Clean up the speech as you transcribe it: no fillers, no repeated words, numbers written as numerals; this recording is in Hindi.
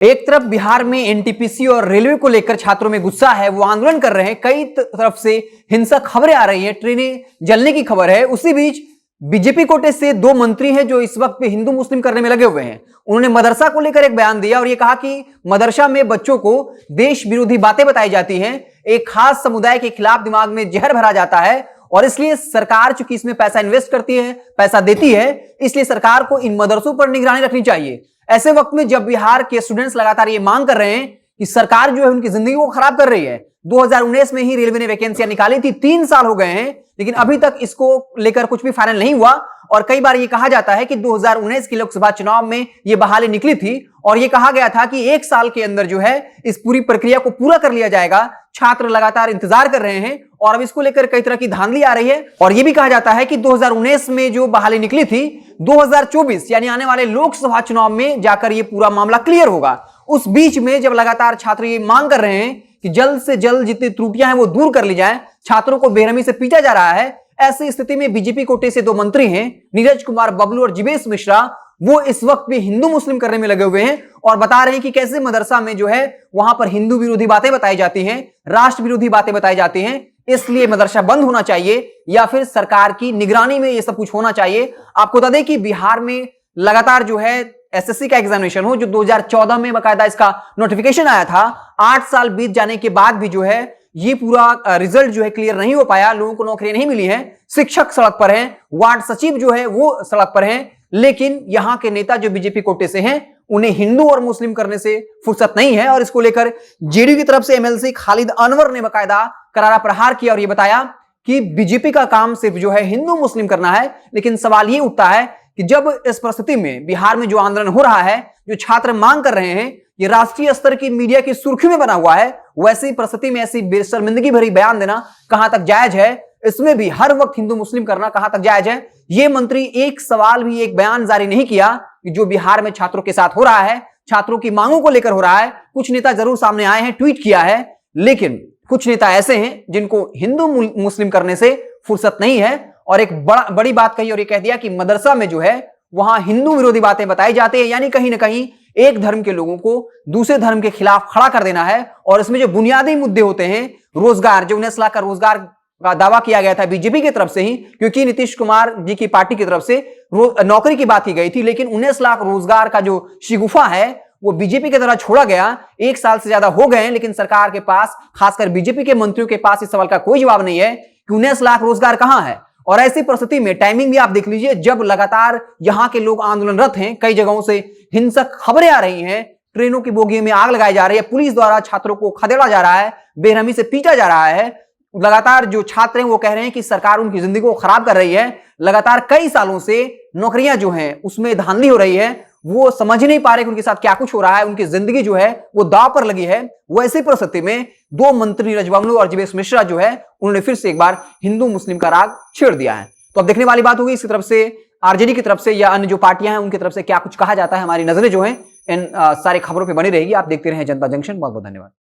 एक तरफ बिहार में एनटीपीसी और रेलवे को लेकर छात्रों में गुस्सा है, वो आंदोलन कर रहे हैं। कई तरफ से हिंसक खबरें आ रही हैं, ट्रेनें जलने की खबर है। उसी बीच बीजेपी कोटे से दो मंत्री हैं जो इस वक्त पे हिंदू मुस्लिम करने में लगे हुए हैं। उन्होंने मदरसा को लेकर एक बयान दिया और यह कहा कि मदरसा में बच्चों को देश विरोधी बातें बताई जाती हैं, एक खास समुदाय के खिलाफ दिमाग में जहर भरा जाता है और इसलिए सरकार चूंकि इसमें पैसा इन्वेस्ट करती है, पैसा देती है, इसलिए सरकार को इन मदरसों पर निगरानी रखनी चाहिए। ऐसे वक्त में जब बिहार के स्टूडेंट्स लगातार ये मांग कर रहे हैं कि सरकार जो है उनकी जिंदगी को खराब कर रही है। 2019 में ही रेलवे ने वैकेंसियां निकाली थी, 3 साल हो गए हैं, लेकिन अभी तक इसको लेकर कुछ भी फाइनल नहीं हुआ। और कई बार यह कहा जाता है कि 2019 के लोकसभा चुनाव में यह बहाली निकली थी और यह कहा गया था कि 1 साल के अंदर जो है इस पूरी प्रक्रिया को पूरा कर लिया जाएगा। छात्र लगातार इंतजार कर रहे हैं और अब इसको लेकर कई तरह की धांधली आ रही है। और यह भी कहा जाता है कि 2019 में जो बहाली निकली थी, 2024 यानी आने वाले लोकसभा चुनाव में जाकर यह पूरा मामला क्लियर होगा। उस बीच में जब लगातार छात्र ये मांग कर रहे हैं कि जल्द से जल्द जितनी त्रुटियां हैं वो दूर कर ली जाएं, छात्रों को बेरहमी से पीटा जा रहा है, ऐसी स्थिति में बीजेपी कोटे से दो मंत्री हैं, नीरज कुमार बबलू और जीवेश मिश्रा, वो इस वक्त भी हिंदू मुस्लिम करने में लगे हुए हैं और बता रहे हैं कि कैसे मदरसा में जो है वहां पर हिंदू विरोधी बातें बताई जाती हैं, राष्ट्र विरोधी बातें बताई जाती हैं, इसलिए मदरसा बंद होना चाहिए या फिर सरकार की निगरानी में यह सब कुछ होना चाहिए। आपको बता दें कि बिहार में लगातार जो है एसएससी का एग्जामिनेशन हो, जो 2014 में बकायदा इसका नोटिफिकेशन आया था, 8 साल बीत जाने के बाद भी जो है ये पूरा रिजल्ट जो है क्लियर नहीं हो पाया, लोगों को नौकरी नहीं मिली है, शिक्षक सड़क पर हैं, वार्ड सचिव जो है वो सड़क पर हैं, लेकिन यहां के नेता जो बीजेपी कोटे से हैं उन्हें हिंदू और मुस्लिम करने से फुर्सत नहीं है। और इसको लेकर जेडीयू की तरफ से एमएलसी खालिद अनवर ने बकायदा करारा प्रहार किया और यह बताया कि बीजेपी का काम सिर्फ जो है हिंदू मुस्लिम करना है। लेकिन सवाल ये उठता है कि जब इस परिस्थिति में बिहार में जो आंदोलन हो रहा है, जो छात्र मांग कर रहे हैं, ये राष्ट्रीय स्तर की मीडिया की सुर्खियों में बना हुआ है, वैसी परिस्थिति में ऐसी बेशर्मिंदगी भरी बयान देना कहां तक जायज है? इसमें भी हर वक्त हिंदू मुस्लिम करना कहां तक जायज है? ये मंत्री एक सवाल भी, एक बयान जारी नहीं किया कि जो बिहार में छात्रों के साथ हो रहा है, छात्रों की मांगों को लेकर हो रहा है। कुछ नेता जरूर सामने आए हैं, ट्वीट किया है, लेकिन कुछ नेता ऐसे हैं जिनको हिंदू मुस्लिम करने से फुर्सत नहीं है और एक बड़ी बात कही और ये कह दिया कि मदरसा में जो है वहां हिंदू विरोधी बातें बताई जाती है, यानी कहीं ना कहीं एक धर्म के लोगों को दूसरे धर्म के खिलाफ खड़ा कर देना है। और इसमें जो बुनियादी मुद्दे होते हैं, रोजगार, जो 19 लाख का रोजगार का दावा किया गया था बीजेपी की तरफ से ही, क्योंकि नीतीश कुमार जी की पार्टी की तरफ से नौकरी की बात की गई थी, लेकिन 19 लाख रोजगार का जो शिगुफा है वो बीजेपी के द्वारा छोड़ा गया। 1 साल से ज्यादा हो गए हैं, लेकिन सरकार के पास, खासकर बीजेपी के मंत्रियों के पास इस सवाल का कोई जवाब नहीं है कि 19 लाख रोजगार कहां है। और ऐसी परिस्थिति में टाइमिंग भी आप देख लीजिए, जब लगातार यहां के लोग आंदोलनरत हैं, कई जगहों से हिंसक खबरें आ रही हैं, ट्रेनों की बोगियों में आग लगाई जा रही है, पुलिस द्वारा छात्रों को खदेड़ा जा रहा है, बेरहमी से पीटा जा रहा है। लगातार जो छात्र हैं वो कह रहे हैं कि सरकार उनकी जिंदगी को खराब कर रही है। लगातार कई सालों से नौकरियां जो हैं उसमें धांधली हो रही है, वो समझ नहीं पा रहे कि उनके साथ क्या कुछ हो रहा है, उनकी जिंदगी जो है वो दांव पर लगी है। वैसी परिस्थिति में दो मंत्री नीरज बबलू और जीवेश मिश्रा जो है उन्होंने फिर से एक बार हिंदू मुस्लिम का राग छेड़ दिया है। तो अब देखने वाली बात होगी इसकी तरफ से, आरजेडी की तरफ से या अन्य जो पार्टियां हैं उनकी तरफ से क्या कुछ कहा जाता है। हमारी नजरें जो हैं इन सारी खबरों पर बनी रहेगी। आप देखते रहें जनता जंक्शन। बहुत बहुत धन्यवाद।